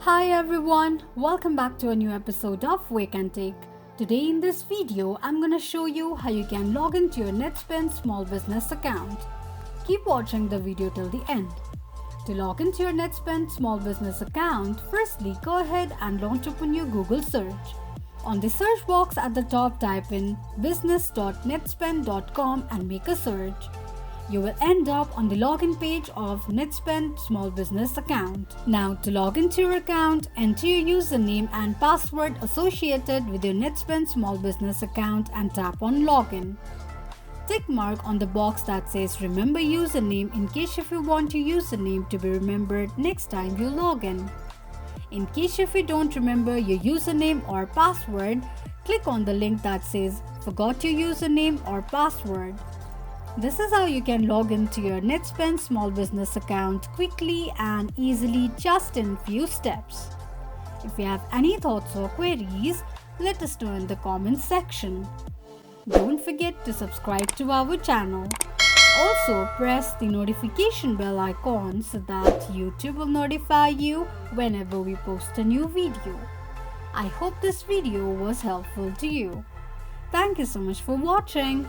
Hi everyone, welcome back to a new episode of Wake&Tech. Today in this video, I'm gonna show you how you can log into your Netspend Small Business account. Keep watching the video till the end. To log into your Netspend Small Business account, firstly go ahead and launch open your Google search. On the search box at the top, type in business.netspend.com and make a search. You will end up on the login page of Netspend Small Business account. Now to log into your account, enter your username and password associated with your Netspend Small Business account and tap on login. Tick mark on the box that says remember username in case if you want your username to be remembered next time you log in. In case if you don't remember your username or password, click on the link that says forgot your username or password. This is how you can log into your Netspend Small Business account quickly and easily just in few steps. If you have any thoughts or queries, let us know in the comments section. Don't forget to subscribe to our channel. Also press the notification bell icon so that YouTube will notify you whenever we post a new video. I hope this video was helpful to you. Thank you so much for watching.